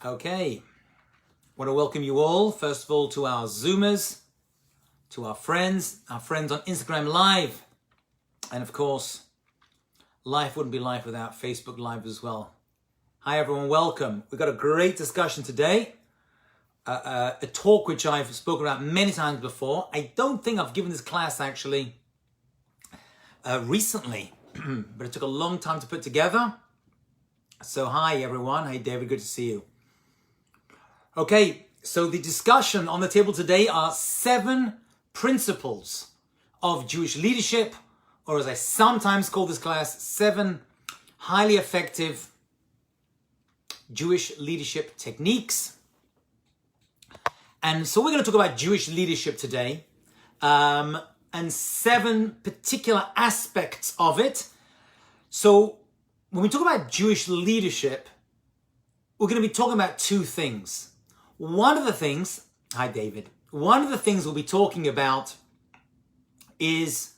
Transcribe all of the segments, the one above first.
Okay, want to welcome you all, first of all, to our Zoomers, to our friends on Instagram Live, and of course, life wouldn't be life without Facebook Live as well. Hi everyone, welcome. We've got a great discussion today, a talk which I've spoken about many times before. I don't think I've given this class actually recently, but it took a long time to put together. So hi everyone, hey David, good to see you. Okay, so the discussion on the table today are 7 principles of Jewish leadership, or as I sometimes call this class, 7 highly effective Jewish leadership techniques. And so we're going to talk about Jewish leadership today, and 7 particular aspects of it. So when we talk about Jewish leadership, we're going to be talking about 2 things. One of the things, hi David, one of the things we'll be talking about is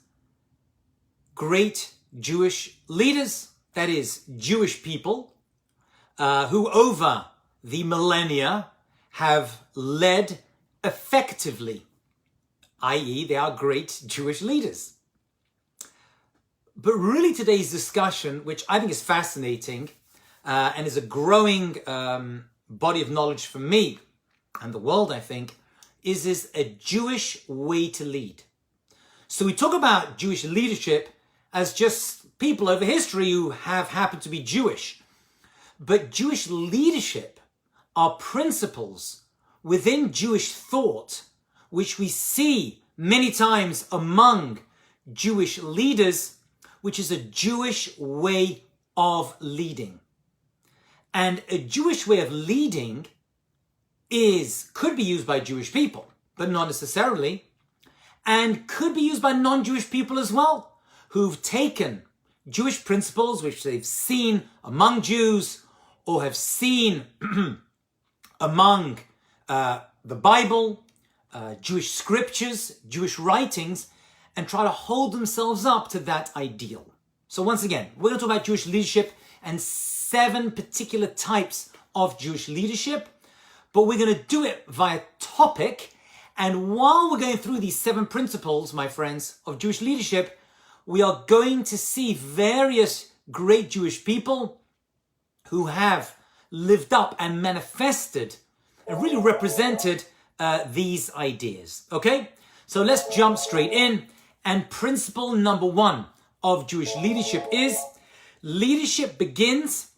great Jewish leaders, that is Jewish people, who over the millennia have led effectively, i.e. they are great Jewish leaders. But really today's discussion, which I think is fascinating and is a growing body of knowledge for me and the world, I think, is a Jewish way to lead. So we talk about Jewish leadership as just people over history who have happened to be Jewish. But Jewish leadership are principles within Jewish thought, which we see many times among Jewish leaders, which is a Jewish way of leading. And a Jewish way of leading could be used by Jewish people, but not necessarily, and could be used by non-Jewish people as well, who've taken Jewish principles which they've seen among Jews or have seen among the Bible, Jewish scriptures, Jewish writings, and try to hold themselves up to that ideal. So once again, we're going to talk about Jewish leadership and 7 particular types of Jewish leadership, but we're going to do it via topic. And while we're going through these 7 principles, my friends, of Jewish leadership, we are going to see various great Jewish people who have lived up and manifested and really represented these ideas. Okay, so let's jump straight in. And principle number 1 of Jewish leadership is leadership begins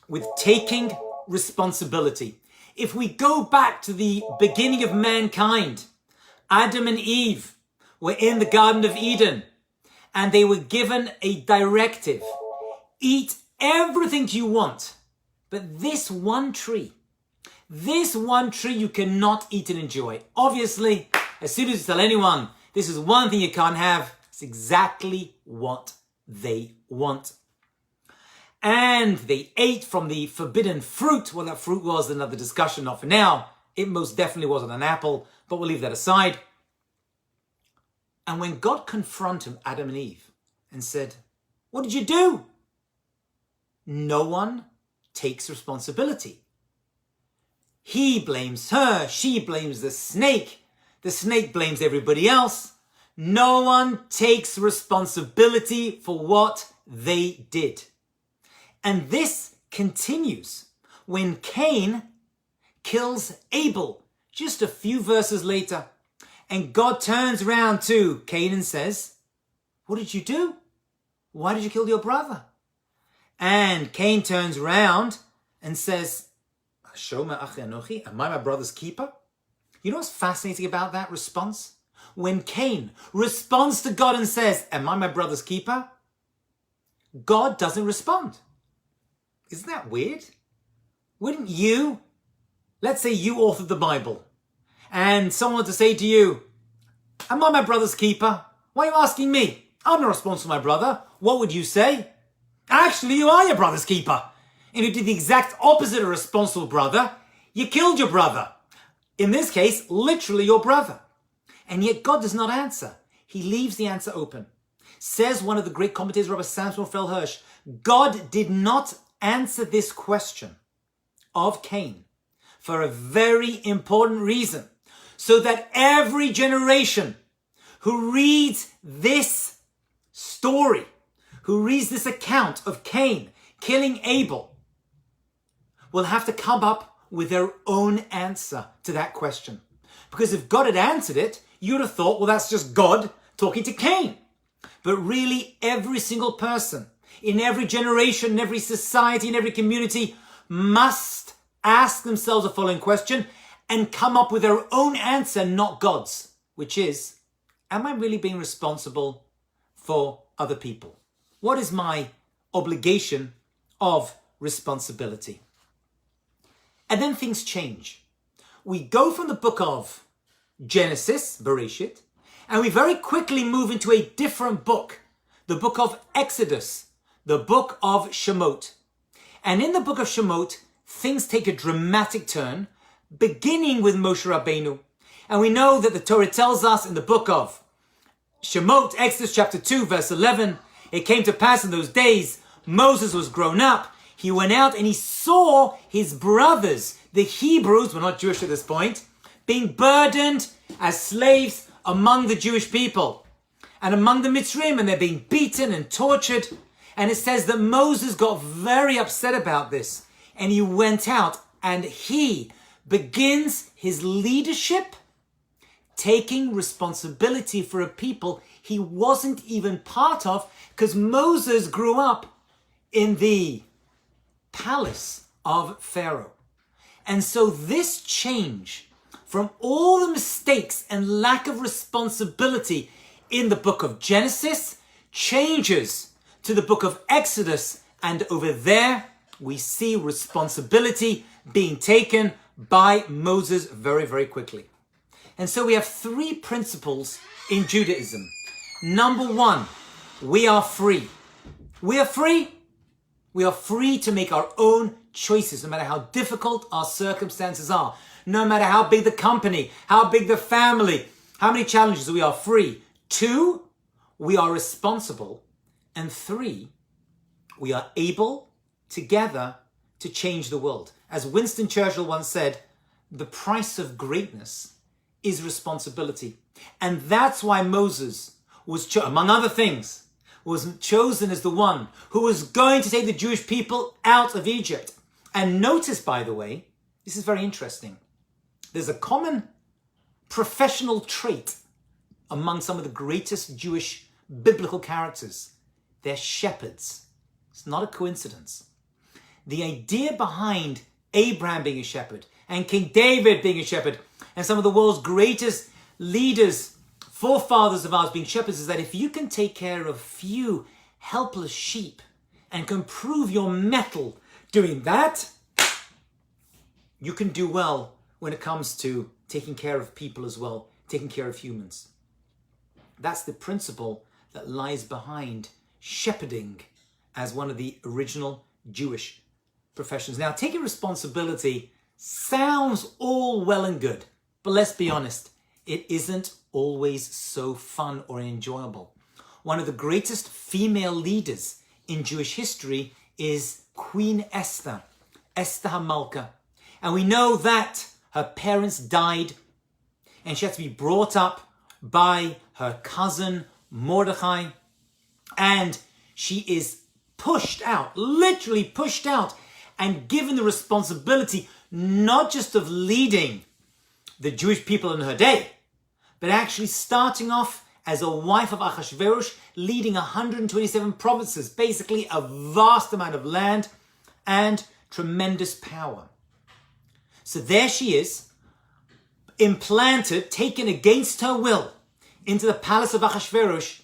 with taking responsibility. If we go back to the beginning of mankind, Adam and Eve were in the Garden of Eden and they were given a directive. Eat everything you want, but this one tree you cannot eat and enjoy. Obviously, as soon as you tell anyone, this is one thing you can't have, it's exactly what they want. And they ate from the forbidden fruit. What that fruit was, another discussion, not for now. It most definitely wasn't an apple, but we'll leave that aside. And when God confronted Adam and Eve and said, "What did you do?" No one takes responsibility. He blames her, she blames the snake blames everybody else. No one takes responsibility for what they did. And this continues when Cain kills Abel just a few verses later. And God turns around to Cain and says, "What did you do? Why did you kill your brother?" And Cain turns around and says, "Am I my brother's keeper?" You know what's fascinating about that response? When Cain responds to God and says, "Am I my brother's keeper?" God doesn't respond. Isn't that weird? Wouldn't you, let's say you authored the Bible, and someone to say to you, "Am I my brother's keeper? Why are you asking me? I'm not responsible for my brother." What would you say? Actually, you are your brother's keeper. And you did the exact opposite of a responsible brother. You killed your brother. In this case, literally your brother. And yet God does not answer. He leaves the answer open. Says one of the great commentators, Rabbi Samson Raphael Hirsch, God did not answer this question of Cain for a very important reason. So that every generation who reads this story, who reads this account of Cain killing Abel, will have to come up with their own answer to that question. Because if God had answered it, you would have thought, well, that's just God talking to Cain. But really, every single person in every generation, in every society, in every community must ask themselves the following question and come up with their own answer, not God's, which is, am I really being responsible for other people? What is my obligation of responsibility? And then things change. We go from the book of Genesis, Bereshit, and we very quickly move into a different book, the book of Exodus, the book of Shemot. And in the book of Shemot, things take a dramatic turn, beginning with Moshe Rabbeinu. And we know that the Torah tells us in the book of Shemot, Exodus chapter 2, verse 11, it came to pass in those days, Moses was grown up. He went out and he saw his brothers, the Hebrews, we're not Jewish at this point, being burdened as slaves among the Jewish people and among the Mitzrayim, and they're being beaten and tortured. And it says that Moses got very upset about this, and he went out and he begins his leadership, taking responsibility for a people he wasn't even part of, because Moses grew up in the palace of Pharaoh. And so this change from all the mistakes and lack of responsibility in the book of Genesis changes to the book of Exodus, and over there we see responsibility being taken by Moses very, very quickly. And so we have three principles in Judaism. Number one, we are free. We are free. We are free to make our own choices, no matter how difficult our circumstances are, no matter how big the company, how big the family, how many challenges. We are free. Two, we are responsible. And three, we are able together to change the world. As Winston Churchill once said, the price of greatness is responsibility. And that's why Moses was, among other things, was chosen as the one who was going to take the Jewish people out of Egypt. And notice, by the way, this is very interesting. There's a common professional trait among some of the greatest Jewish biblical characters. They're shepherds. It's not a coincidence. The idea behind Abraham being a shepherd and King David being a shepherd and some of the world's greatest leaders, forefathers of ours being shepherds, is that if you can take care of a few helpless sheep and can prove your mettle doing that, you can do well when it comes to taking care of people as well, taking care of humans. That's the principle that lies behind shepherding as one of the original Jewish professions. Now, taking responsibility sounds all well and good, but let's be honest, it isn't always so fun or enjoyable. One of the greatest female leaders in Jewish history is Queen Esther, Esther HaMalka. And we know that her parents died and she had to be brought up by her cousin Mordechai, and she is pushed out, literally pushed out, and given the responsibility not just of leading the Jewish people in her day, but actually starting off as a wife of Achashverosh, leading 127 provinces, basically a vast amount of land and tremendous power. So there she is, implanted, taken against her will into the palace of Achashverosh,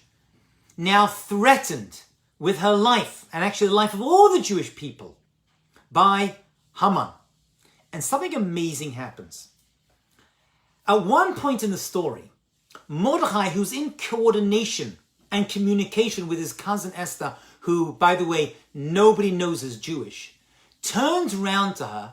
now threatened with her life, and actually the life of all the Jewish people, by Haman. And something amazing happens. At one point in the story, Mordechai, who's in coordination and communication with his cousin Esther, who, by the way, nobody knows is Jewish, turns around to her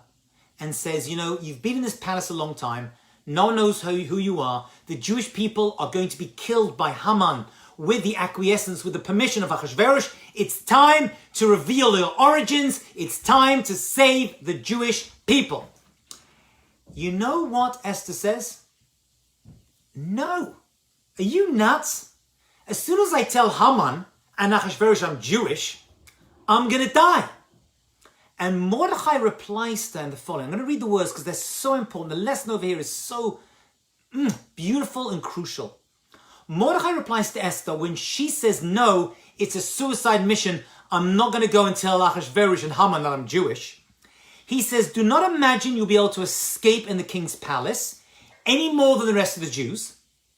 and says, you know, you've been in this palace a long time. No one knows who you are. The Jewish people are going to be killed by Haman with the acquiescence, with the permission of Achashverosh. It's time to reveal your origins. It's time to save the Jewish people. You know what Esther says? No. Are you nuts? As soon as I tell Haman and Achashverosh I'm Jewish, I'm going to die. And Mordechai replies to her in the following. I'm going to read the words because they're so important. The lesson over here is so beautiful and crucial. Mordechai replies to Esther when she says, no, it's a suicide mission. I'm not going to go and tell Achashverosh and Haman that I'm Jewish. He says, do not imagine you'll be able to escape in the king's palace any more than the rest of the Jews.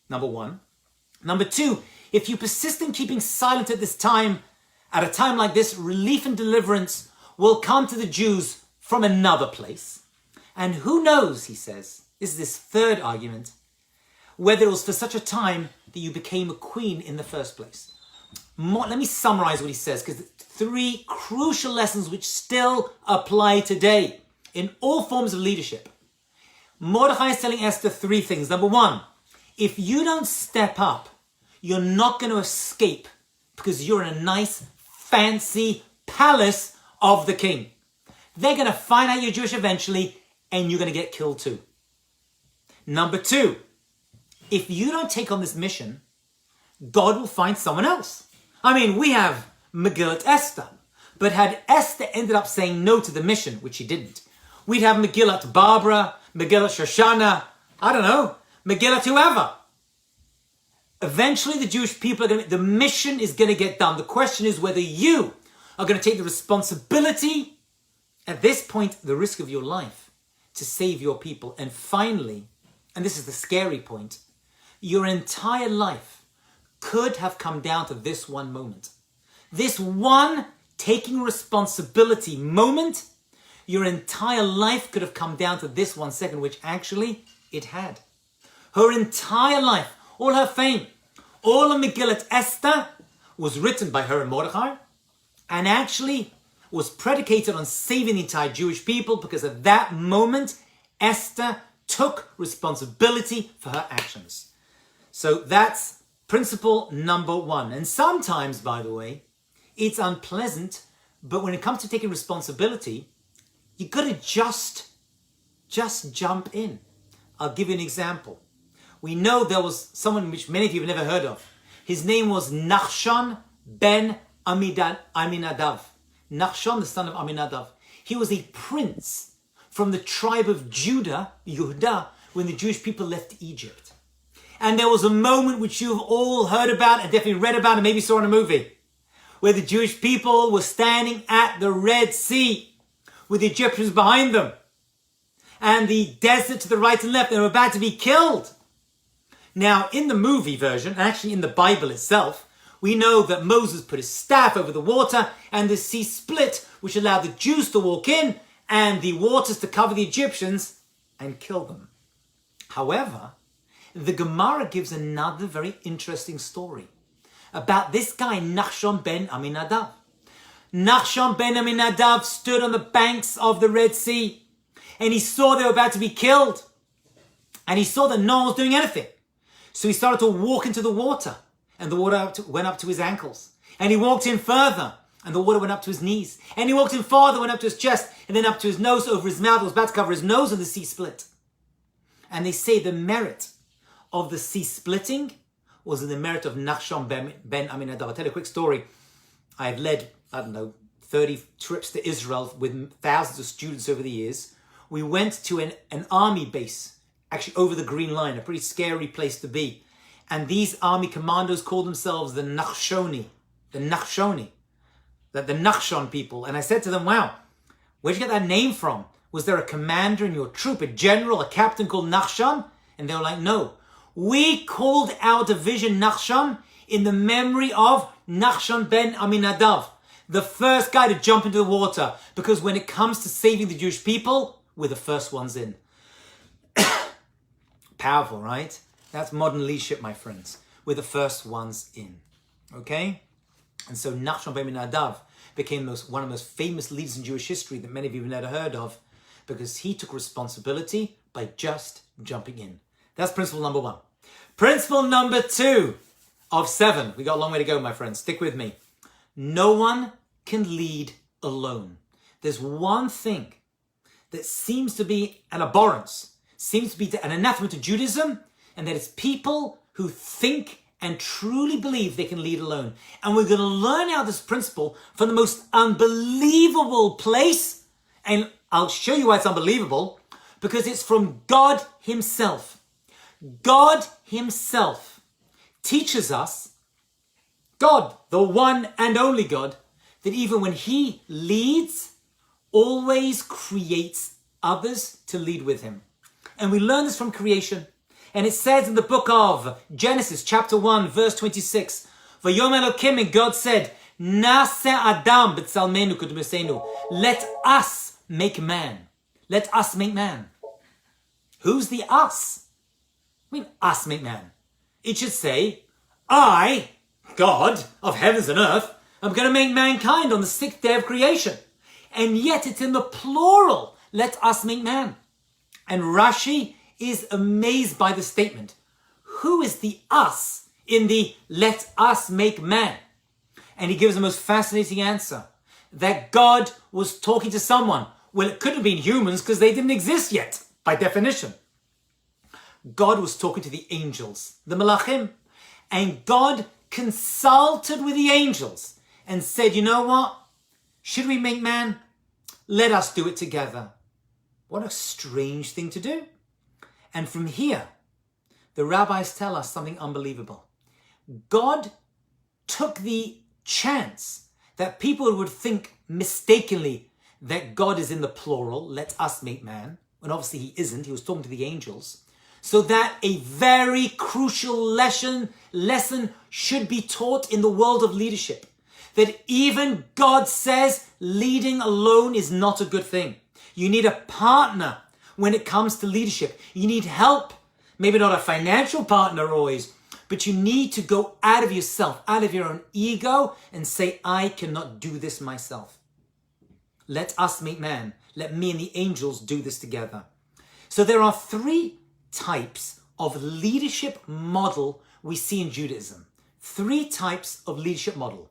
Number one. Number two, if you persist in keeping silent at this time, at a time like this, relief and deliverance will come to the Jews from another place. And who knows, he says, this is his third argument, whether it was for such a time that you became a queen in the first place. Let me summarize what he says, because three crucial lessons which still apply today in all forms of leadership. Mordechai is telling Esther three things. Number one, if you don't step up, you're not going to escape because you're in a nice, fancy palace of the king. They're going to find out you're Jewish eventually, and you're going to get killed too. Number two, if you don't take on this mission, God will find someone else. I mean, we have Megillat Esther, but had Esther ended up saying no to the mission, which she didn't, we'd have Megillat Barbara, Megillat Shoshana, I don't know, Megillat whoever. Eventually the Jewish people the mission is going to get done. The question is whether you are going to take the responsibility, at this point, the risk of your life, to save your people. And finally, and this is the scary point, your entire life could have come down to this one moment. This one taking responsibility moment, your entire life could have come down to this 1 second, which actually it had. Her entire life, all her fame, all of Megillat Esther was written by her and Mordechai, and actually was predicated on saving the entire Jewish people, because at that moment, Esther took responsibility for her actions. So that's principle number one. And sometimes, by the way, it's unpleasant, but when it comes to taking responsibility, you got to just jump in. I'll give you an example. We know there was someone which many of you have never heard of. His name was Nachshon ben Aminadav. Nachshon, the son of Aminadav. He was a prince from the tribe of Judah, Yehudah, when the Jewish people left Egypt. And there was a moment which you've all heard about and definitely read about and maybe saw in a movie, where the Jewish people were standing at the Red Sea with the Egyptians behind them and the desert to the right and left. They were about to be killed. Now, in the movie version, and actually in the Bible itself, we know that Moses put his staff over the water and the sea split, which allowed the Jews to walk in and the waters to cover the Egyptians and kill them. However, the Gemara gives another very interesting story about this guy, Nachshon ben Aminadav. Nachshon ben Aminadav stood on the banks of the Red Sea and he saw they were about to be killed. And he saw that no one was doing anything. So he started to walk into the water, and the water went up to his ankles. And he walked in further, and the water went up to his knees. And he walked in farther, went up to his chest, and then up to his nose, over his mouth. It was about to cover his nose, and the sea split. And they say the merit of the sea splitting was in the merit of Nachshon ben Aminadav. I'll tell you a quick story. I've led, 30 trips to Israel with thousands of students over the years. We went to an army base, actually over the Green Line, a pretty scary place to be. And these army commandos called themselves the Nachshon people. And I said to them, wow, where'd you get that name from? Was there a commander in your troop, a general, a captain called Nachshon? And they were like, no. We called our division Nachshon in the memory of Nachshon ben Aminadav, the first guy to jump into the water. Because when it comes to saving the Jewish people, we're the first ones in. Powerful, right? That's modern leadership, my friends. We're the first ones in. Okay? And so Nachshon ben Aminadav became one of the most famous leaders in Jewish history that many of you have never heard of, because he took responsibility by just jumping in. That's principle number one. Principle number 2 of 7. We got a long way to go, my friends. Stick with me. No one can lead alone. There's one thing that seems to be an abhorrence seems to be an anathema to Judaism, and that it's people who think and truly believe they can lead alone. And we're going to learn out this principle from the most unbelievable place. And I'll show you why it's unbelievable, because it's from God himself. God himself teaches us, God, the one and only God, that even when he leads, always creates others to lead with him. And we learn this from creation. And it says in the book of Genesis, chapter 1, verse 26, Vayomer Elokim, and God said, Nase Adam b'tzalmenu k'dmesenu. Let us make man. Let us make man. Who's the us? I mean, us make man. It should say, I, God of heavens and earth, am going to make mankind on the sixth day of creation. And yet it's in the plural. Let us make man. And Rashi is amazed by the statement. Who is the us in the let us make man? And he gives the most fascinating answer. That God was talking to someone. Well, it couldn't have been humans because they didn't exist yet, by definition. God was talking to the angels, the malachim. And God consulted with the angels and said, you know what? Should we make man? Let us do it together. What a strange thing to do. And from here, the rabbis tell us something unbelievable. God took the chance that people would think mistakenly that God is in the plural, let us make man, and obviously he isn't, he was talking to the angels, so that a very crucial lesson should be taught in the world of leadership. That even God says leading alone is not a good thing. You need a partner when it comes to leadership. You need help. Maybe not a financial partner always, but you need to go out of yourself, out of your own ego and say, I cannot do this myself. Let us make man. Let me and the angels do this together. So there are three types of leadership model we see in Judaism. Three types of leadership model.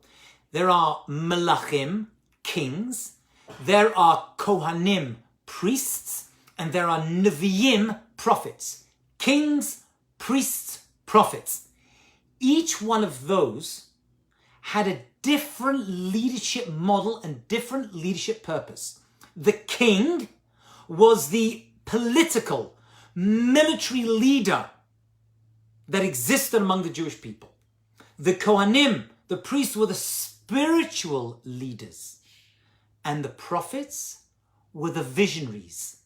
There are melachim, kings. There are kohanim, priests. And there are neviim, prophets. Kings, priests, prophets. Each one of those had a different leadership model and different leadership purpose. The king was the political, military leader that existed among the Jewish people. The Kohanim, the priests, were the spiritual leaders. And the prophets were the visionaries.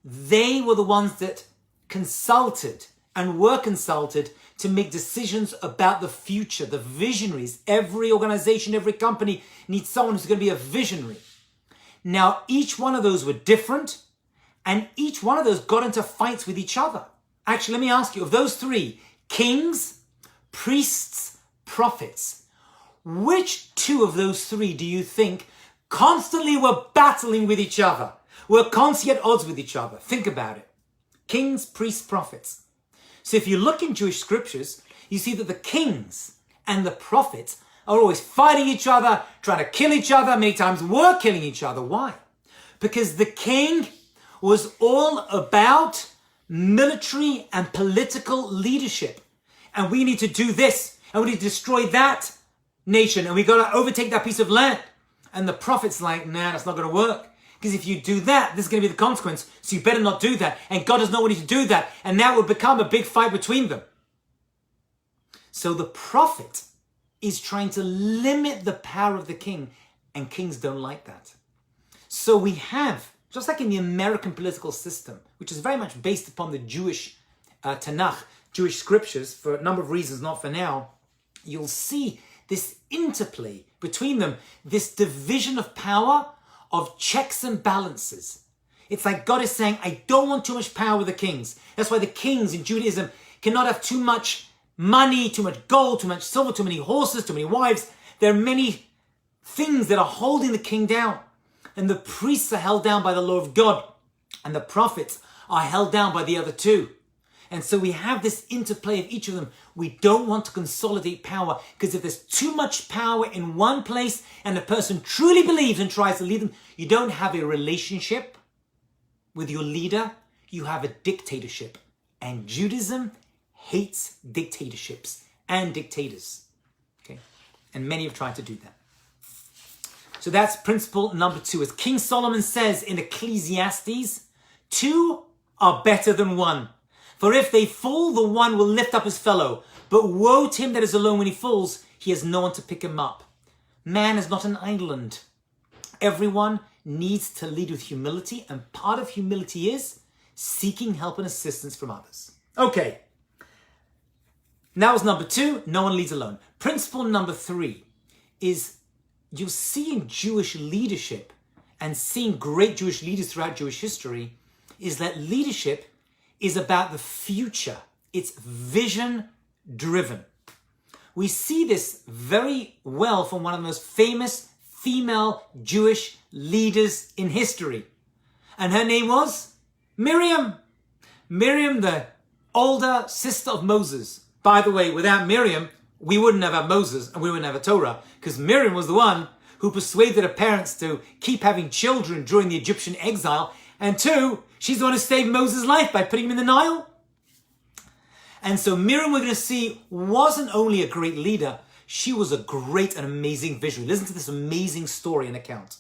They were the ones that consulted and were consulted to make decisions about the future, the visionaries. Every organization, every company needs someone who's going to be a visionary. Now, each one of those were different, and each one of those got into fights with each other. Actually, let me ask you, of those three, kings, priests, prophets, which two of those three do you think constantly were battling with each other, were constantly at odds with each other? Think about it. Kings, priests, prophets. So if you look in Jewish scriptures, you see that the kings and the prophets are always fighting each other, trying to kill each other, many times were killing each other. Why? Because the king was all about military and political leadership. And we need to do this, and we need to destroy that nation, and we got to overtake that piece of land. And the prophet's like, nah, that's not going to work. Because if you do that, this is going to be the consequence. So you better not do that. And God does not want you to do that. And that would become a big fight between them. So the prophet is trying to limit the power of the king. And kings don't like that. So we have, just like in the American political system, which is very much based upon the Jewish Tanakh, Jewish scriptures, for a number of reasons, not for now, you'll see this interplay between them, this division of power, of checks and balances. It's like God is saying, I don't want too much power with the kings. That's why the kings in Judaism cannot have too much money, too much gold, too much silver, too many horses, too many wives. There are many things that are holding the king down. And the priests are held down by the law of God. And the prophets are held down by the other two. And so we have this interplay of each of them. We don't want to consolidate power, because if there's too much power in one place and the person truly believes and tries to lead them, you don't have a relationship with your leader. you have a dictatorship. And Judaism hates dictatorships and dictators. Okay? And many have tried to do that. So that's principle number 2. As King Solomon says in Ecclesiastes, 2 are better than 1. For if they fall, the one will lift up his fellow. But woe to him that is alone when he falls, he has no one to pick him up. Man is not an island. Everyone needs to lead with humility, and part of humility is seeking help and assistance from others. Okay. That was number 2, no one leads alone. Principle number 3 is you'll see in Jewish leadership and seeing great Jewish leaders throughout Jewish history is that leadership is about the future. It's vision driven. We see this very well from one of the most famous female Jewish leaders in history. And her name was Miriam. Miriam, the older sister of Moses. By the way, without Miriam, we wouldn't have had Moses and we wouldn't have a Torah, because Miriam was the one who persuaded her parents to keep having children during the Egyptian exile. And 2, she's the one who saved Moses' life by putting him in the Nile. And so Miriam, we're going to see, wasn't only a great leader, she was a great and amazing visionary. Listen to this amazing story and account.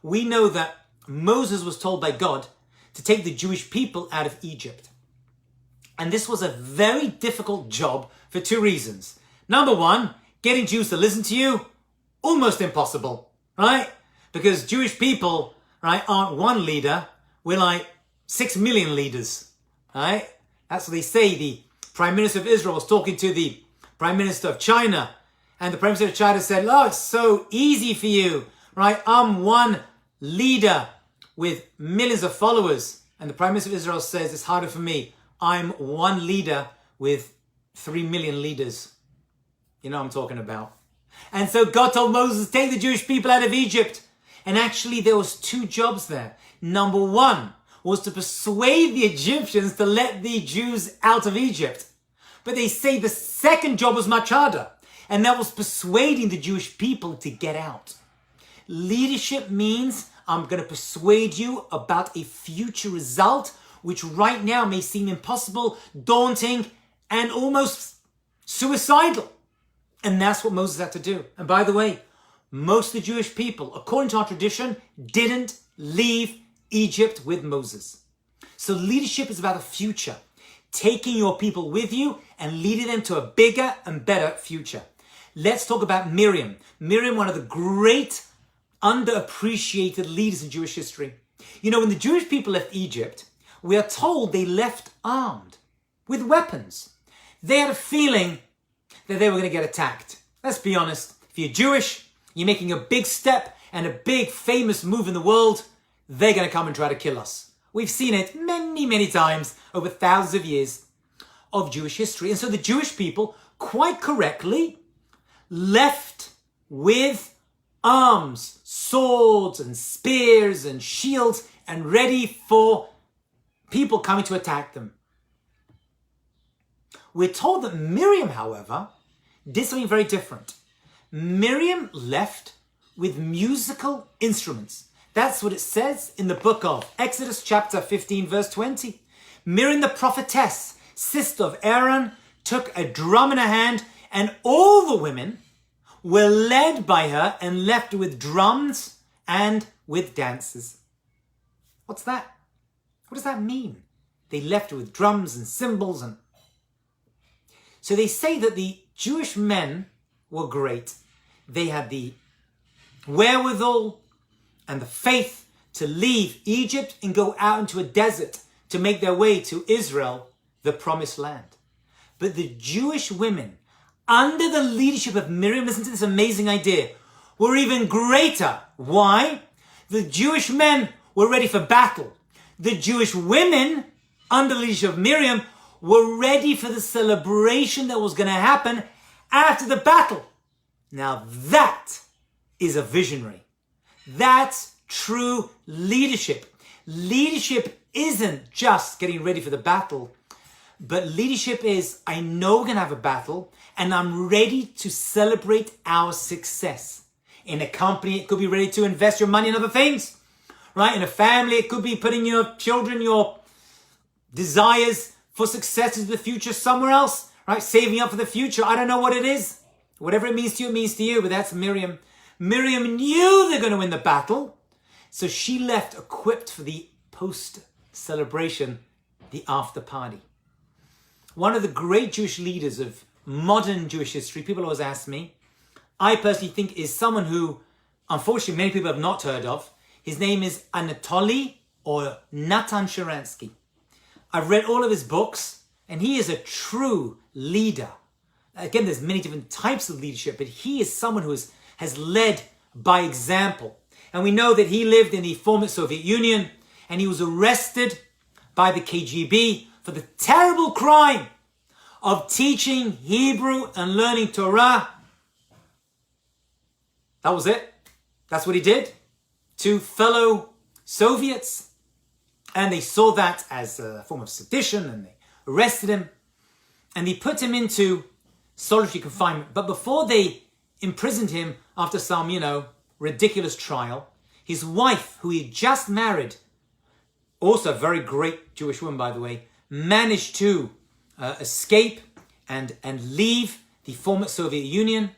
We know that Moses was told by God to take the Jewish people out of Egypt. And this was a very difficult job for 2 reasons. Number 1, getting Jews to listen to you, almost impossible, right? Because Jewish people, right, aren't one leader, we're like 6 million leaders, right? That's what they say. The Prime Minister of Israel was talking to the Prime Minister of China, and the Prime Minister of China said, "Oh, it's so easy for you, right? I'm one leader with millions of followers." And the Prime Minister of Israel says, "It's harder for me. I'm one leader with 3 million leaders." You know what I'm talking about. And so God told Moses, take the Jewish people out of Egypt. And actually there was 2 jobs there. Number 1 was to persuade the Egyptians to let the Jews out of Egypt. But they say the second job was much harder. And that was persuading the Jewish people to get out. Leadership means I'm going to persuade you about a future result, which right now may seem impossible, daunting, and almost suicidal. And that's what Moses had to do. And by the way, most of the Jewish people, according to our tradition, didn't leave Egypt with Moses. So leadership is about the future, taking your people with you and leading them to a bigger and better future. Let's talk about Miriam. Miriam, one of the great underappreciated leaders in Jewish history. You know, when the Jewish people left Egypt, we are told they left armed with weapons. They had a feeling that they were going to get attacked. Let's be honest. If you're Jewish, you're making a big step and a big famous move in the world, they're going to come and try to kill us. We've seen it many, many times over thousands of years of Jewish history. And so the Jewish people, quite correctly, left with arms, swords and spears and shields, and ready for people coming to attack them. We're told that Miriam, however, did something very different. Miriam left with musical instruments. That's what it says in the book of Exodus chapter 15, verse 20. Miriam the prophetess, sister of Aaron, took a drum in her hand, and all the women were led by her and left with drums and with dances. What's that? What does that mean? They left with drums and cymbals and... So they say that the Jewish men were great. They had the wherewithal and the faith to leave Egypt and go out into a desert to make their way to Israel, the promised land. But the Jewish women, under the leadership of Miriam, listen to this amazing idea, were even greater. Why? The Jewish men were ready for battle. The Jewish women, under the leadership of Miriam, were ready for the celebration that was going to happen after the battle. Now that is a visionary. That's true leadership. Leadership isn't just getting ready for the battle, but leadership is, I know we're going to have a battle and I'm ready to celebrate our success. In a company, it could be ready to invest your money in other things, right? In a family, it could be putting your children, your desires for success in the future somewhere else, right? Saving up for the future. I don't know what it is. Whatever it means to you, it means to you, but that's Miriam. Miriam knew they're going to win the battle, so she left equipped for the post-celebration, the after party. One of the great Jewish leaders of modern Jewish history, people always ask me, I personally think is someone who, unfortunately, many people have not heard of. His name is Anatoly or Natan Sharansky. I've read all of his books, and he is a true leader. Again, there's many different types of leadership, but he is someone who has led by example. And we know that he lived in the former Soviet Union, and he was arrested by the KGB for the terrible crime of teaching Hebrew and learning Torah. That was it. That's what he did to fellow Soviets. And they saw that as a form of sedition, and they arrested him. And they put him into solitary confinement. But before they imprisoned him after some, ridiculous trial, his wife, who he had just married, also a very great Jewish woman, by the way, managed to escape and leave the former Soviet Union.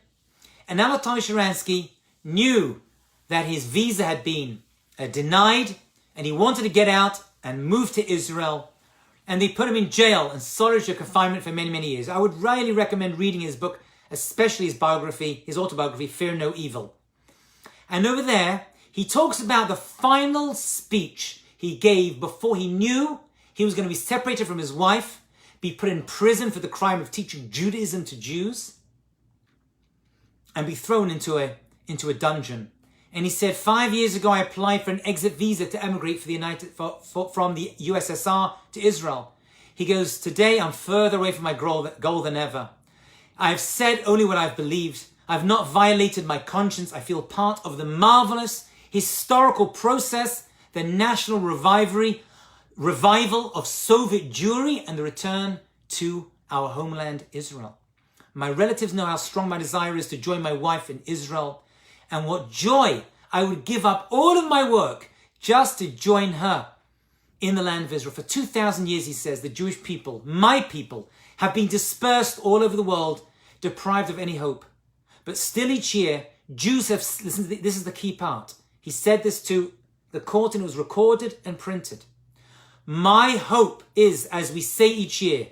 And Anatoly Sharansky knew that his visa had been denied, and he wanted to get out and move to Israel. And they put him in jail and solitary confinement for many, many years. I would really recommend reading his book, especially his biography, his autobiography, Fear No Evil. And over there, he talks about the final speech he gave before he knew he was going to be separated from his wife, be put in prison for the crime of teaching Judaism to Jews, and be thrown into a dungeon. And he said, 5 years ago, I applied for an exit visa to emigrate from the USSR to Israel. He goes, today I'm further away from my goal than ever. I have said only what I've believed. I've not violated my conscience. I feel part of the marvelous historical process, the national revival of Soviet Jewry and the return to our homeland, Israel. My relatives know how strong my desire is to join my wife in Israel, and what joy I would give up all of my work just to join her in the land of Israel. For 2,000 years, he says, the Jewish people, my people, have been dispersed all over the world, deprived of any hope. But still each year, Jews have, listen, this is the key part. He said this to the court, and it was recorded and printed. My hope is, as we say each year,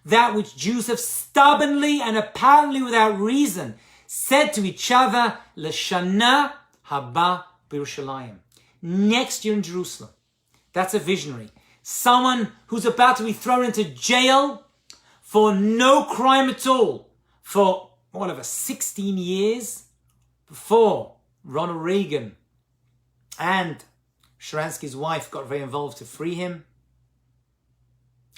that which Jews have stubbornly and apparently without reason said to each other, L'shana haba b'Yerushalayim. Next year in Jerusalem. That's a visionary. Someone who's about to be thrown into jail for no crime at all for, 16 years before Ronald Reagan and Sharansky's wife got very involved to free him.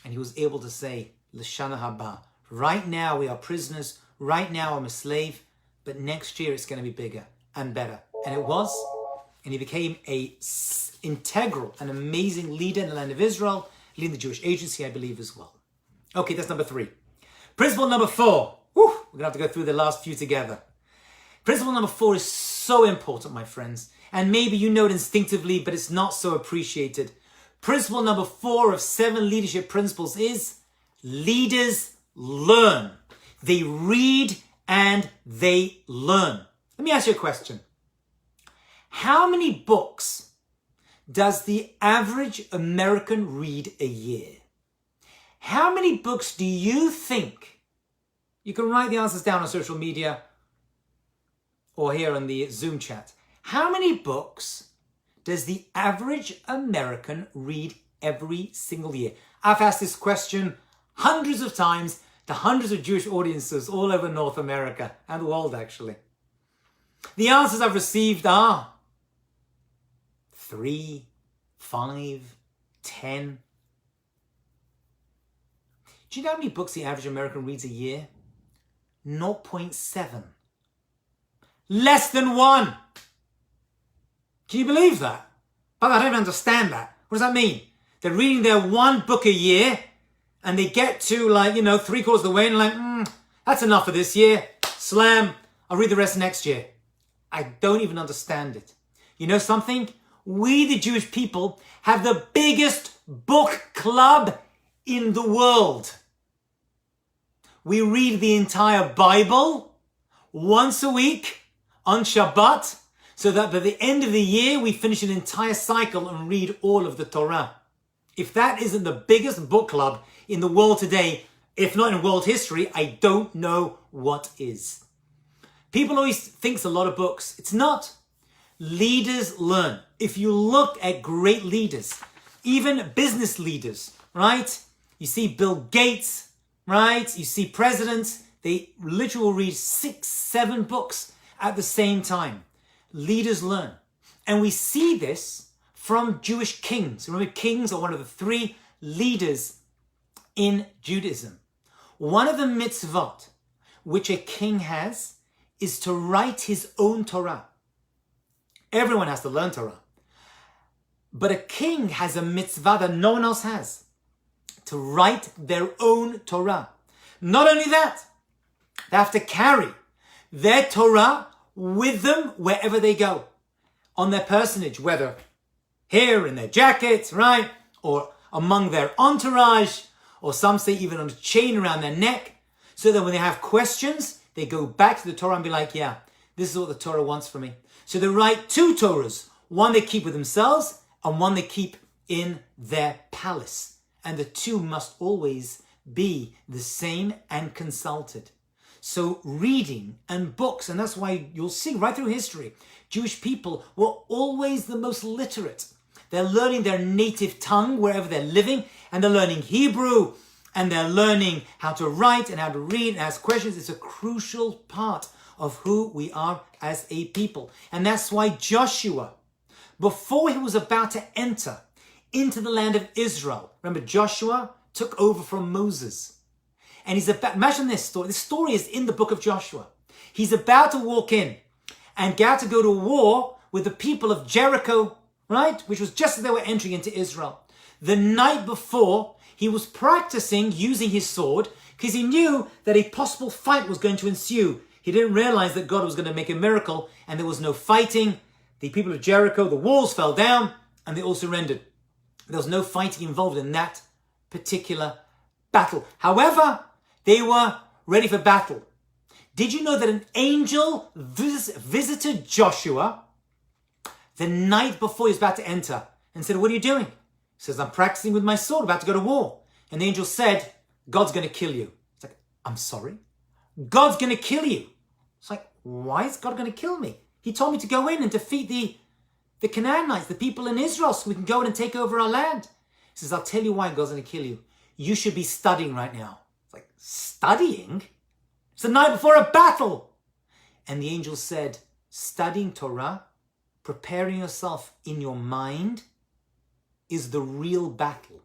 And he was able to say, L'shana haba. Right now we are prisoners. Right now I'm a slave. But next year it's going to be bigger and better. And it was. And he became a integral and amazing leader in the land of Israel, leading the Jewish Agency, I believe, as well. Okay, that's number 3. Principle number 4. We're going to have to go through the last few together. Principle number 4 is so important, my friends. And maybe you know it instinctively, but it's not so appreciated. Principle number 4 of 7 leadership principles is leaders learn. They read and they learn. Let me ask you a question. How many books does the average American read a year? How many books do you think? You can write the answers down on social media or here on the Zoom chat. How many books does the average American read every single year? I've asked this question hundreds of times to hundreds of Jewish audiences all over North America and the world, actually. The answers I've received are 3, 5, 10. Do you know how many books the average American reads a year? 0.7. Less than 1. Can you believe that? But I don't even understand that. What does that mean? They're reading their 1 book a year, and they get to 3/4 of the way and that's enough for this year. Slam. I'll read the rest next year. I don't even understand it. You know something? We, the Jewish people, have the biggest book club in the world. We read the entire Bible once a week on Shabbat, so that by the end of the year, we finish an entire cycle and read all of the Torah. If that isn't the biggest book club in the world today, if not in world history, I don't know what is. People always think a lot of books. It's not. Leaders learn. If you look at great leaders, even business leaders, right? You see Bill Gates, right? You see presidents, they literally read 6, 7 books at the same time. Leaders learn. And we see this from Jewish kings. Remember, kings are one of the 3 leaders in Judaism. One of the mitzvot which a king has is to write his own Torah. Everyone has to learn Torah. But a king has a mitzvah that no one else has, to write their own Torah. Not only that, they have to carry their Torah with them wherever they go, on their personage, whether here in their jacket, right, or among their entourage, or some say even on a chain around their neck, so that when they have questions, they go back to the Torah and be like, yeah, this is what the Torah wants from me. So they write 2 Torahs, one they keep with themselves and one they keep in their palace. And the 2 must always be the same and consulted. So reading and books, and that's why you'll see right through history, Jewish people were always the most literate. They're learning their native tongue wherever they're living, and they're learning Hebrew, and they're learning how to write and how to read and ask questions. It's a crucial part of who we are as a people. And that's why Joshua, before he was about to enter into the land of Israel, remember Joshua took over from Moses. And he's about, imagine this story. This story is in the book of Joshua. He's about to walk in and got to go to war with the people of Jericho, right? Which was just as they were entering into Israel. The night before, he was practicing using his sword because he knew that a possible fight was going to ensue. He didn't realize that God was going to make a miracle and there was no fighting. The people of Jericho, the walls fell down and they all surrendered. There was no fighting involved in that particular battle. However, they were ready for battle. Did you know that an angel visited Joshua the night before he was about to enter and said, what are you doing? He says, I'm practicing with my sword, about to go to war. And the angel said, God's going to kill you. It's like, I'm sorry? God's going to kill you. It's like, why is God going to kill me? He told me to go in and defeat the Canaanites, the people in Israel, so we can go in and take over our land. He says, I'll tell you why God's going to kill you. You should be studying right now. It's like, studying? It's the night before a battle. And the angel said, studying Torah, preparing yourself in your mind, is the real battle.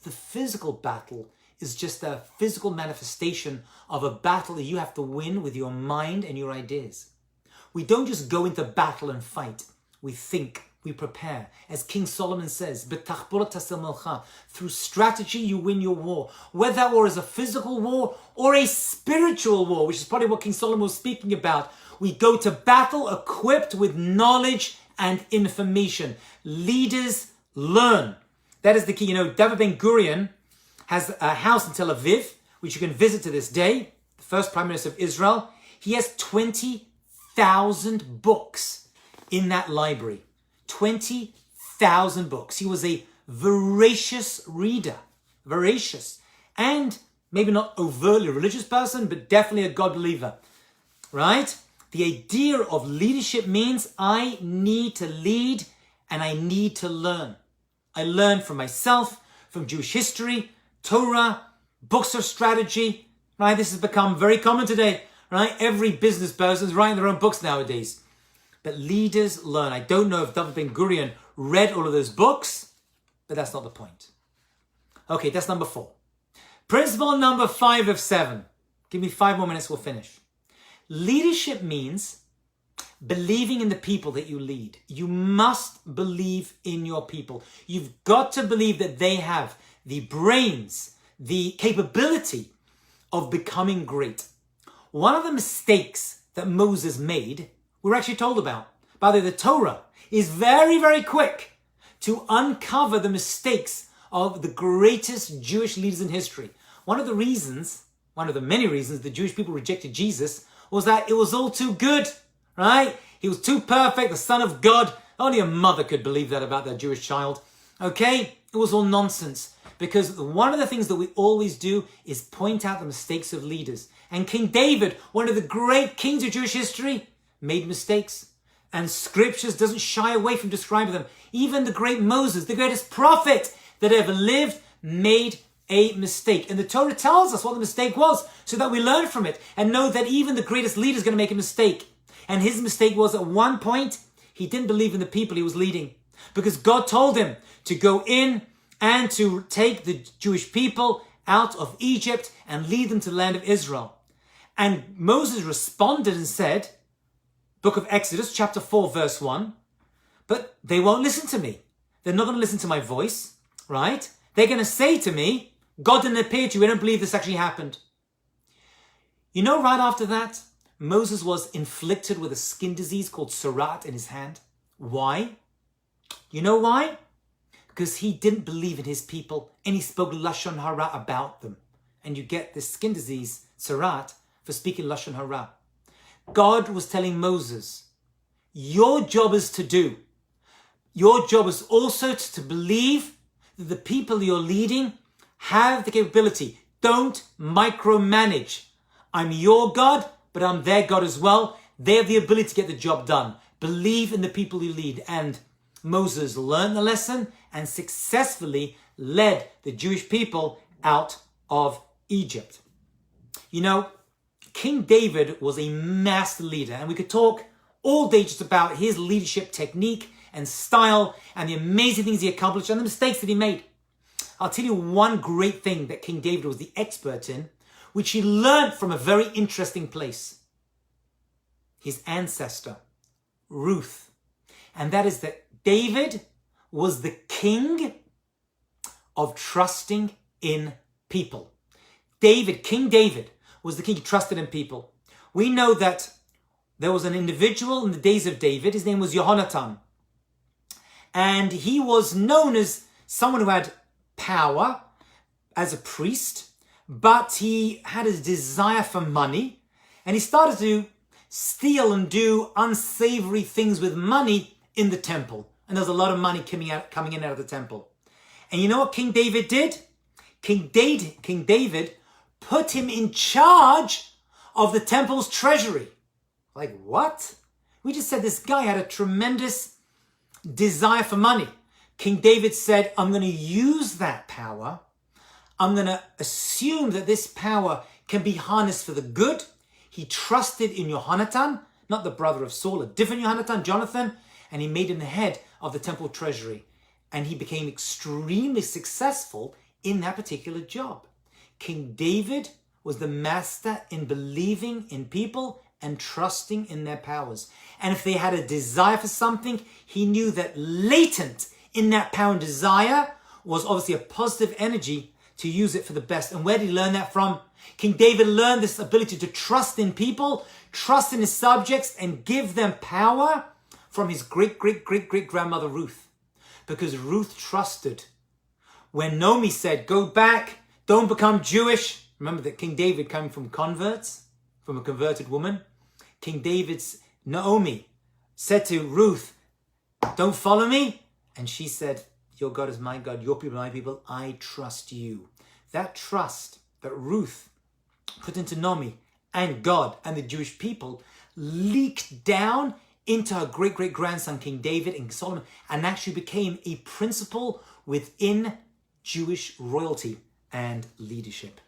The physical battle is just a physical manifestation of a battle that you have to win with your mind and your ideas. We don't just go into battle and fight. We think, we prepare. As King Solomon says, through strategy you win your war. Whether that war is a physical war or a spiritual war, which is probably what King Solomon was speaking about. We go to battle equipped with knowledge and information. Leaders learn. That is the key. You know, David Ben-Gurion has a house in Tel Aviv, which you can visit to this day, the first Prime Minister of Israel. He has 20,000 books in that library. 20,000 books. He was a voracious reader. Voracious. And maybe not overtly religious person, but definitely a God believer. Right? The idea of leadership means I need to lead and I need to learn. I learn from myself, from Jewish history, Torah, books of strategy. Right? This has become very common today. Right? Every business person is writing their own books nowadays. But leaders learn. I don't know if David Ben-Gurion read all of those books, but that's not the point. Okay, that's number 4. Principle number 5 of 7. Give me 5 more minutes, we'll finish. Leadership means believing in the people that you lead. You must believe in your people. You've got to believe that they have the brains, the capability of becoming great. One of the mistakes that Moses made, we're actually told about. By the way, the Torah is very, very quick to uncover the mistakes of the greatest Jewish leaders in history. One of the many reasons the Jewish people rejected Jesus was that it was all too good, right? He was too perfect, the Son of God. Only a mother could believe that about their Jewish child. Okay? It was all nonsense. Because one of the things that we always do is point out the mistakes of leaders. And King David, one of the great kings of Jewish history, made mistakes. And scriptures doesn't shy away from describing them. Even the great Moses, the greatest prophet that ever lived, made a mistake. And the Torah tells us what the mistake was so that we learn from it and know that even the greatest leader is going to make a mistake. And his mistake was at one point, he didn't believe in the people he was leading because God told him to go in and to take the Jewish people out of Egypt and lead them to the land of Israel. And Moses responded and said, Book of Exodus, chapter 4, verse 1, but they won't listen to me. They're not going to listen to my voice, right? They're going to say to me, God didn't appear to you. I don't believe this actually happened. You know, right after that, Moses was inflicted with a skin disease called Surat in his hand. Why? You know why? Because he didn't believe in his people and he spoke Lashon Hara about them. And you get this skin disease, Surat, for speaking Lashon Hara. God was telling Moses, your job is to do. Your job is also to believe that the people you're leading have the capability. Don't micromanage. I'm your God, but I'm their God as well. They have the ability to get the job done. Believe in the people you lead. And Moses learned the lesson and successfully led the Jewish people out of Egypt. You know, King David was a master leader, and we could talk all day just about his leadership technique and style and the amazing things he accomplished and the mistakes that he made. I'll tell you one great thing that King David was the expert in, which he learned from a very interesting place. His ancestor, Ruth. And that is that David was the king of trusting in people. King David was the king who trusted in people. We know that there was an individual in the days of David. His name was Yehonatan. And he was known as someone who had power as a priest, but he had a desire for money. And he started to steal and do unsavory things with money in the temple. And there's a lot of money coming in and out of the temple. And you know what King David did? King David put him in charge of the temple's treasury. Like, what? We just said this guy had a tremendous desire for money. King David said, I'm going to use that power. I'm going to assume that this power can be harnessed for the good. He trusted in Yehonatan, not the brother of Saul, a different Yehonatan, Jonathan, and he made him the head of the temple treasury. And he became extremely successful in that particular job. King David was the master in believing in people and trusting in their powers. And if they had a desire for something, he knew that latent in that power and desire was obviously a positive energy to use it for the best. And where did he learn that from? King David learned this ability to trust in people, trust in his subjects, and give them power from his great-great-great-great-grandmother Ruth. Because Ruth trusted. When Naomi said, go back, don't become Jewish. Remember that King David came from converts, from a converted woman. Naomi said to Ruth, don't follow me. And she said, your God is my God, your people are my people, I trust you. That trust that Ruth put into Naomi and God and the Jewish people leaked down into her great-great-grandson, King David and Solomon, and actually became a principle within Jewish royalty and leadership.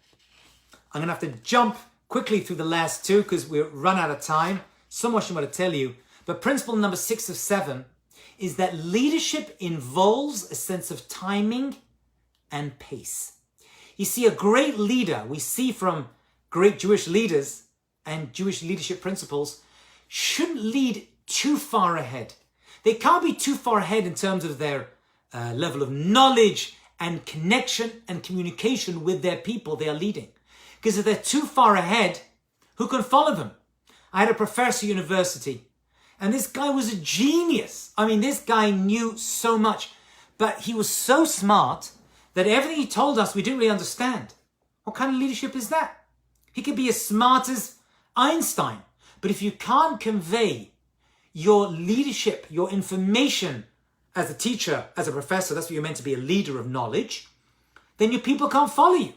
I'm going to have to jump quickly through the last two because we've run out of time. So much I want to tell you. But principle number 6 of 7 is that leadership involves a sense of timing and pace. You see, a great leader, we see from great Jewish leaders and Jewish leadership principles, shouldn't lead too far ahead. They can't be too far ahead in terms of their level of knowledge and connection and communication with their people they are leading. Because if they're too far ahead, who can follow them? I had a professor at university, and this guy was a genius. I mean, this guy knew so much, but he was so smart that everything he told us we didn't really understand. What kind of leadership is that? He could be as smart as Einstein, but if you can't convey your leadership, your information as a teacher, as a professor, that's what you're meant to be, a leader of knowledge, then your people can't follow you.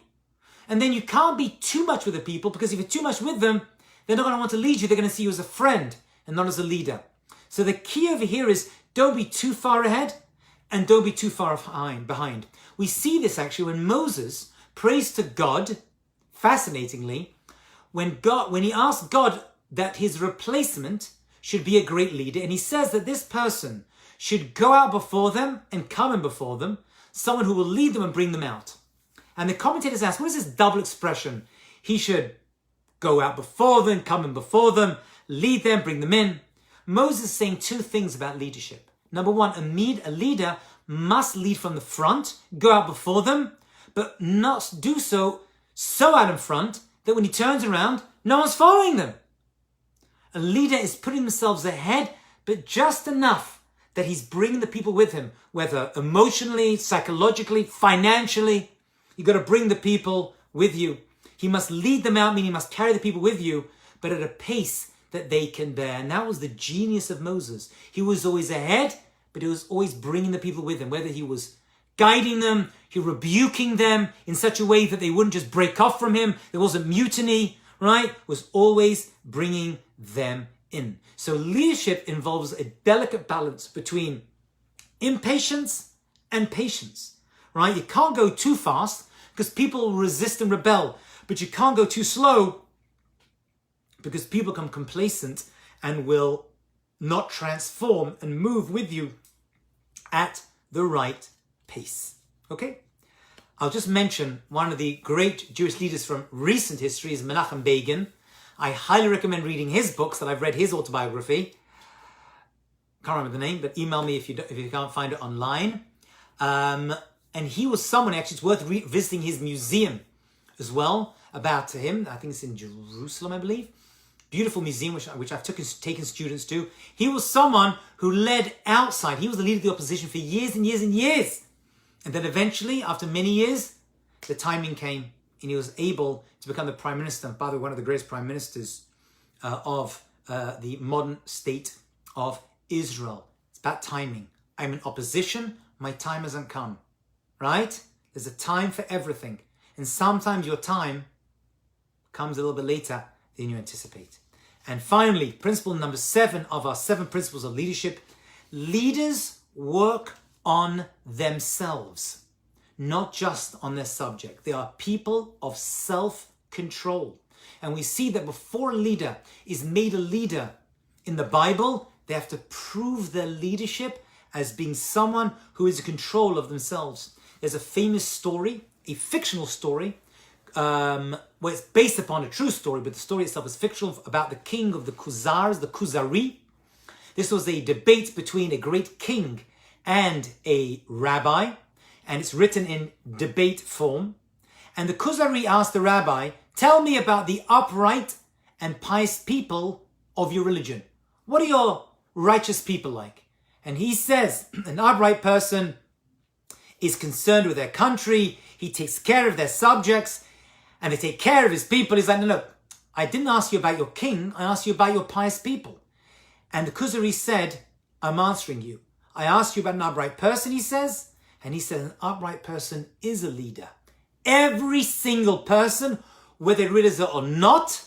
And then you can't be too much with the people, because if you're too much with them, they're not going to want to lead you. They're going to see you as a friend and not as a leader. So the key over here is don't be too far ahead and don't be too far behind. We see this actually when Moses prays to God, fascinatingly, when he asked God that his replacement should be a great leader, and he says that this person should go out before them and come in before them, someone who will lead them and bring them out. And the commentators ask, what is this double expression? He should go out before them, come in before them, lead them, bring them in. Moses is saying two things about leadership. Number one, a leader must lead from the front, go out before them, but not do so out in front that when he turns around, no one's following them. A leader is putting themselves ahead, but just enough that he's bringing the people with him, whether emotionally, psychologically, financially. You've got to bring the people with you. He must lead them out, meaning he must carry the people with you, but at a pace that they can bear. And that was the genius of Moses. He was always ahead, but he was always bringing the people with him, whether he was guiding them, he rebuking them in such a way that they wouldn't just break off from him. There wasn't mutiny, right? Was always bringing them in. So leadership involves a delicate balance between impatience and patience, right? You can't go too fast because people will resist and rebel, but you can't go too slow because people become complacent and will not transform and move with you at the right pace. Okay? I'll just mention one of the great Jewish leaders from recent history is Menachem Begin. I highly recommend reading his books, that I've read his autobiography. Can't remember the name, but email me if you can't find it online. And he was someone, actually, it's worth visiting his museum as well about him. I think it's in Jerusalem, I believe. Beautiful museum, which I've taken students to. He was someone who led outside. He was the leader of the opposition for years and years and years. And then eventually, after many years, the timing came and he was able to become the prime minister. By the way, one of the greatest prime ministers of the modern state of Israel. It's about timing. I'm in opposition. My time hasn't come. Right? There's a time for everything. And sometimes your time comes a little bit later than you anticipate. And finally, principle number 7 of our 7 principles of leadership. Leaders work on themselves, not just on their subject. They are people of self-control. And we see that before a leader is made a leader in the Bible, they have to prove their leadership as being someone who is in control of themselves. There's a famous story, a fictional story, well, it's based upon a true story, but the story itself is fictional, about the king of the Khuzars, the Khuzari. This was a debate between a great king and a rabbi, and it's written in debate form. And the Khuzari asked the rabbi, tell me about the upright and pious people of your religion. What are your righteous people like? And he says, an upright person is concerned with their country, he takes care of their subjects, and they take care of his people. He's like, no, I didn't ask you about your king, I asked you about your pious people. And the Khuzari said, I'm answering you. I asked you about an upright person, he says, and he said an upright person is a leader. Every single person, whether they realize it or not,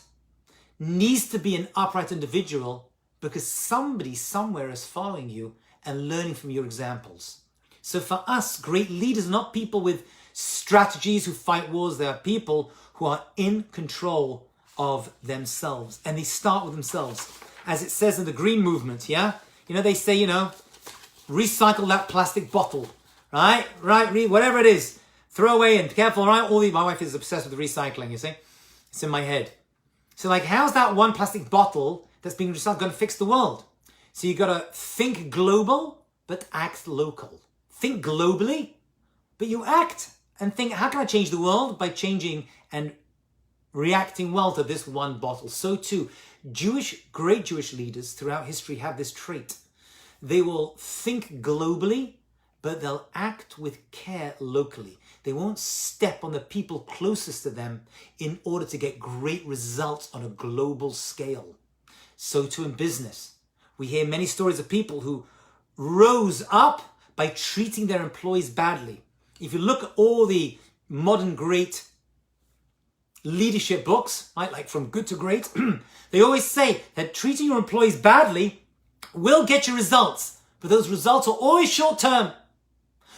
needs to be an upright individual, because somebody somewhere is following you and learning from your examples. So for us, great leaders are not people with strategies who fight wars. They are people who are in control of themselves. And they start with themselves. As it says in the Green Movement, yeah? They say, recycle that plastic bottle, right? Whatever it is, throw away and careful, right? My wife is obsessed with recycling, you see? It's in my head. So how's that one plastic bottle that's being recycled going to fix the world? So you got to think global, but act local. Think globally, but you act and think, how can I change the world? By changing and reacting well to this one bottle. So too, great Jewish leaders throughout history have this trait. They will think globally, but they'll act with care locally. They won't step on the people closest to them in order to get great results on a global scale. So too in business. We hear many stories of people who rose up by treating their employees badly. If you look at all the modern great leadership books, right, like From Good to Great, they always say that treating your employees badly will get you results, but those results are always short term.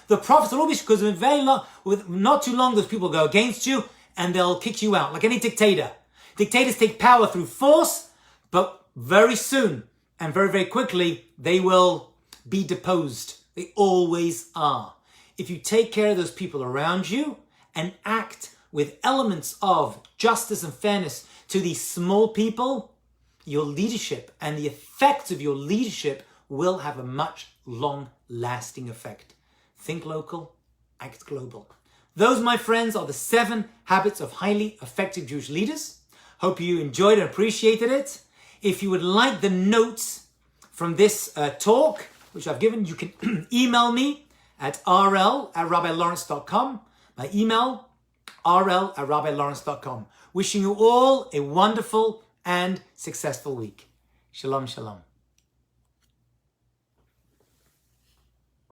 The profits will always, because with not too long, those people go against you and they'll kick you out, like any dictator. Dictators take power through force, but very soon and very, very quickly, they will be deposed. They always are. If you take care of those people around you and act with elements of justice and fairness to these small people, your leadership and the effects of your leadership will have a much long-lasting effect. Think local, act global. Those, my friends, are the 7 habits of highly effective Jewish leaders. Hope you enjoyed and appreciated it. If you would like the notes from this talk, which I've given, you can email me at rl@rabbilawrence.com. My email, rl@rabbilawrence.com. Wishing you all a wonderful and successful week. Shalom, shalom.